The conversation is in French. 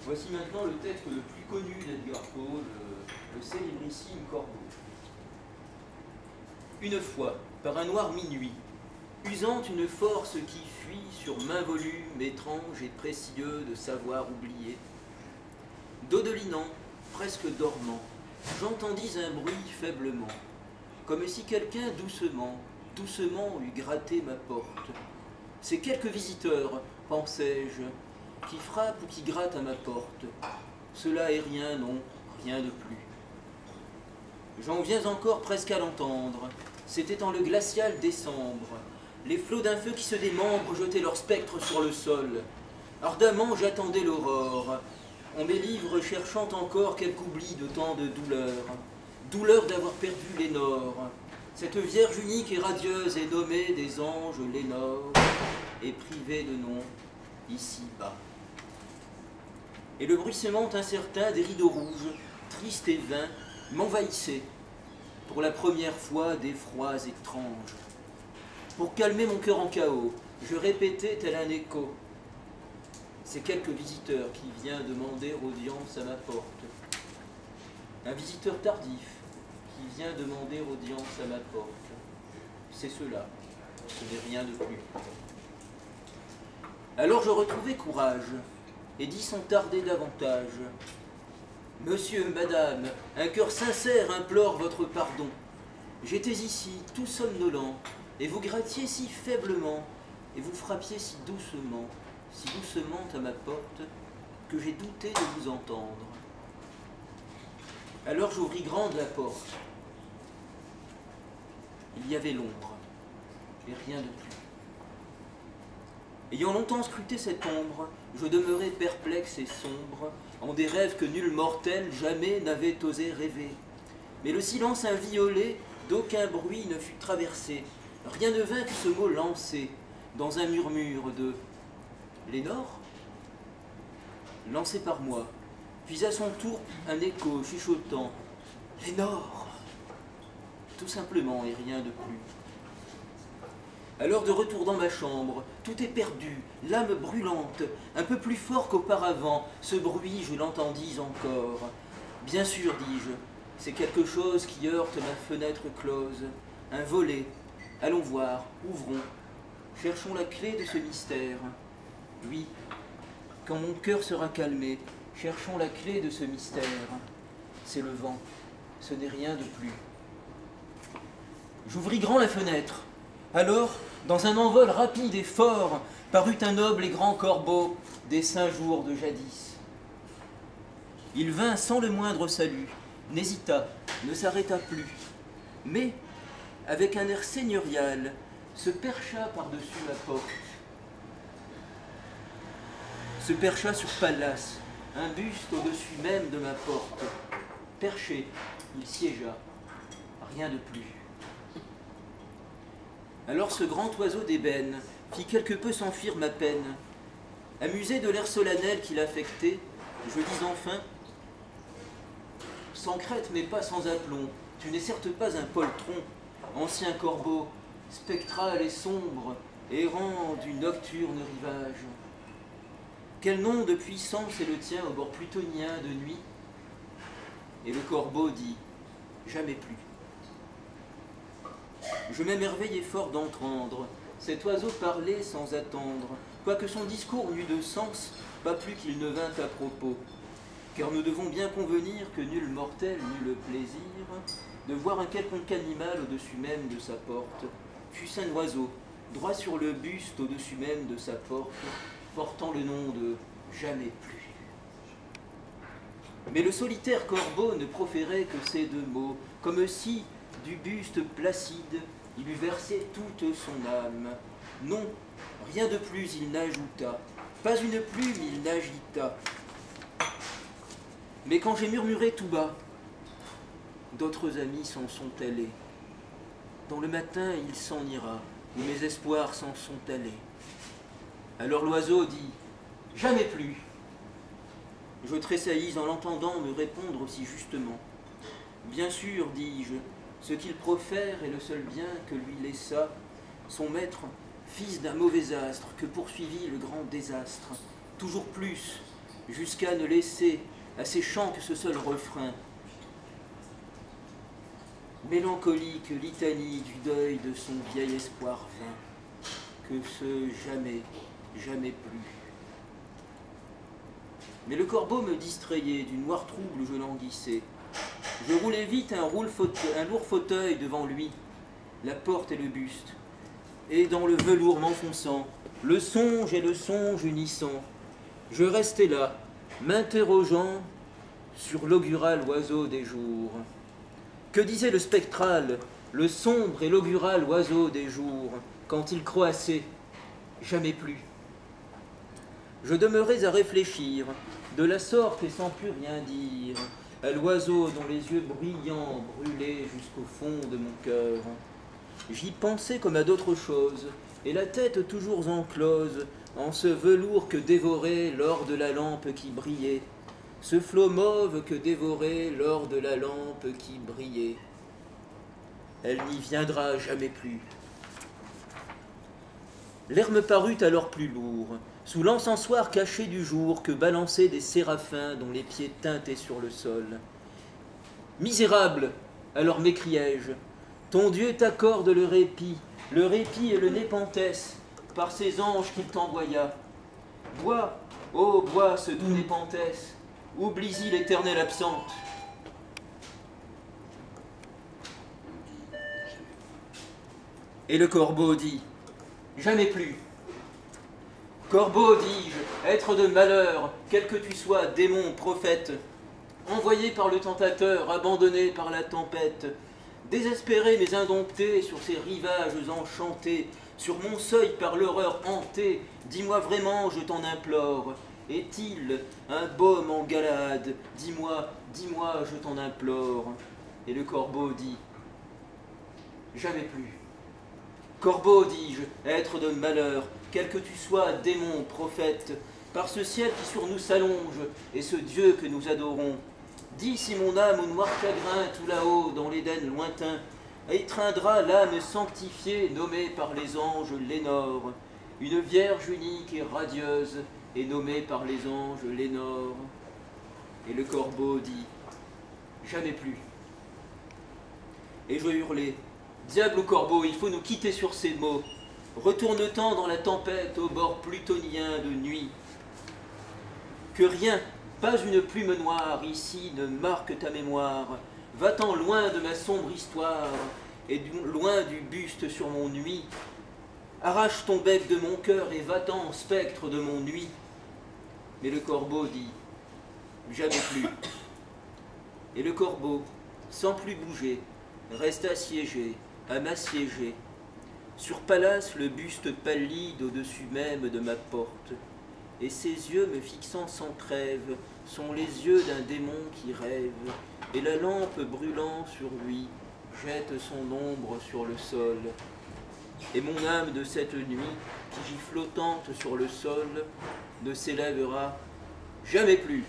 Voici maintenant le texte le plus connu d'Edgar Poe, le célébrissime Corbeau. Une fois, par un noir minuit, usant une force qui fuit sur maint volume étrange et précieux de savoir oublié, dodelinant, presque dormant, j'entendis un bruit faiblement, comme si quelqu'un doucement, doucement eût gratté ma porte. C'est quelque visiteur, pensai-je, qui frappe ou qui gratte à ma porte. Cela est rien, non, rien de plus. J'en viens encore presque à l'entendre. C'était en le glacial décembre. Les flots d'un feu qui se démembre jetaient leur spectre sur le sol. Ardemment j'attendais l'aurore, en mes livres cherchant encore quelque oubli de tant de douleur. Douleur d'avoir perdu Lénore. Cette vierge unique et radieuse est nommée des anges Lénore, et privée de nom, ici-bas. Et le bruissement incertain des rideaux rouges, tristes et vains, m'envahissait, pour la première fois d'effrois étranges. Pour calmer mon cœur en chaos, je répétais tel un écho. C'est quelque visiteur qui vient demander audience à ma porte. Un visiteur tardif qui vient demander audience à ma porte. C'est cela, ce n'est rien de plus. Alors je retrouvai courage, et dis sans tarder davantage. Monsieur, madame, un cœur sincère implore votre pardon. J'étais ici, tout somnolent, et vous grattiez si faiblement, et vous frappiez si doucement à ma porte, que j'ai douté de vous entendre. Alors j'ouvris grande la porte. Il y avait l'ombre, et rien de plus. Ayant longtemps scruté cette ombre, je demeurai perplexe et sombre, en des rêves que nul mortel jamais n'avait osé rêver. Mais le silence inviolé, d'aucun bruit ne fut traversé. Rien ne vint que ce mot lancé dans un murmure de « Lénore ?» lancé par moi, puis à son tour un écho chuchotant « Lénore ?» tout simplement et rien de plus. Alors de retour dans ma chambre, tout est perdu, l'âme brûlante, un peu plus fort qu'auparavant, ce bruit je l'entendis encore. Bien sûr, dis-je, c'est quelque chose qui heurte ma fenêtre close, un volet. Allons voir, ouvrons, cherchons la clé de ce mystère. Oui, quand mon cœur sera calmé, cherchons la clé de ce mystère. C'est le vent, ce n'est rien de plus. J'ouvris grand la fenêtre. Alors, dans un envol rapide et fort, parut un noble et grand corbeau des 5 jours de jadis. Il vint sans le moindre salut, n'hésita, ne s'arrêta plus, mais, avec un air seigneurial, se percha par-dessus ma porte. Se percha sur Pallas, un buste au-dessus même de ma porte. Perché, il siégea, rien de plus. Alors ce grand oiseau d'ébène fit quelque peu s'enfuir ma peine. Amusé de l'air solennel qu'il affectait, je dis enfin « Sans crête mais pas sans aplomb, tu n'es certes pas un poltron, ancien corbeau, spectral et sombre, errant du nocturne rivage. Quel nom de puissance est le tien au bord plutonien de nuit ?» Et le corbeau dit « Jamais plus. » Je m'émerveillais fort d'entendre cet oiseau parler sans attendre, quoique son discours n'eût de sens, pas plus qu'il ne vint à propos. Car nous devons bien convenir que nul mortel n'eut le plaisir de voir un quelconque animal au-dessus même de sa porte, fût-ce un oiseau, droit sur le buste au-dessus même de sa porte, portant le nom de « Jamais plus ». Mais le solitaire corbeau ne proférait que ces 2 mots, comme si, du buste placide, il eût versé toute son âme. Non, rien de plus il n'ajouta, pas une plume il n'agita. Mais quand j'ai murmuré tout bas, d'autres amis s'en sont allés. Dans le matin il s'en ira, où mes espoirs s'en sont allés. Alors l'oiseau dit « Jamais plus !» Je tressaillis en l'entendant me répondre aussi justement. Bien sûr, dis-je, ce qu'il profère est le seul bien que lui laissa son maître, fils d'un mauvais astre, que poursuivit le grand désastre. Toujours plus, jusqu'à ne laisser à ses chants que ce seul refrain. Mélancolique litanie du deuil de son vieil espoir vain, que ce jamais, jamais plus. Mais le corbeau me distrayait, du noir trouble je languissais. Je roulais vite un lourd fauteuil devant lui, la porte et le buste, et dans le velours m'enfonçant, le songe et le songe unissant, je restais là, m'interrogeant sur l'augural oiseau des jours. Que disait le spectral, le sombre et l'augural oiseau des jours, quand il croassait, jamais plus. Je demeurais à réfléchir, de la sorte et sans plus rien dire, à l'oiseau dont les yeux brillants brûlaient jusqu'au fond de mon cœur. J'y pensais comme à d'autres choses, et la tête toujours enclose en ce velours que dévorait l'or de la lampe qui brillait, ce flot mauve que dévorait l'or de la lampe qui brillait. Elle n'y viendra jamais plus. L'air me parut alors plus lourd, sous l'encensoir caché du jour que balançaient des séraphins dont les pieds tintaient sur le sol. Misérable, alors m'écriai-je, ton Dieu t'accorde le répit et le népenthes, par ces anges qu'il t'envoya. Bois, ô bois, ce doux népenthes, oublie-y l'éternelle absente. Et le corbeau dit, jamais plus. Corbeau, dis-je, être de malheur, quel que tu sois, démon, prophète, envoyé par le tentateur, abandonné par la tempête, désespéré mais indompté sur ces rivages enchantés, sur mon seuil par l'horreur hantée, dis-moi vraiment, je t'en implore, est-il un baume en Galade? Dis-moi, dis-moi, je t'en implore. Et le corbeau dit, jamais plus. Corbeau, dis-je, être de malheur, quel que tu sois, démon, prophète, par ce ciel qui sur nous s'allonge, et ce Dieu que nous adorons, dis si mon âme au noir chagrin, tout là-haut, dans l'Éden lointain, étreindra l'âme sanctifiée, nommée par les anges Lénore, une vierge unique et radieuse, et nommée par les anges Lénore. Et le corbeau dit, jamais plus. Et je hurlai, diable au corbeau, il faut nous quitter sur ces mots. Retourne-t'en dans la tempête au bord plutonien de nuit. Que rien, pas une plume noire ici ne marque ta mémoire. Va-t'en loin de ma sombre histoire et loin du buste sur mon nuit. Arrache ton bec de mon cœur et va-t'en, spectre de mon nuit. Mais le corbeau dit, jamais plus. Et le corbeau, sans plus bouger, reste assiégé, à m'assiéger. Sur Pallas, le buste pallide au-dessus même de ma porte, et ses yeux me fixant sans trêve sont les yeux d'un démon qui rêve, et la lampe brûlant sur lui jette son ombre sur le sol. Et mon âme de cette nuit, qui gît flottante sur le sol, ne s'élèvera jamais plus.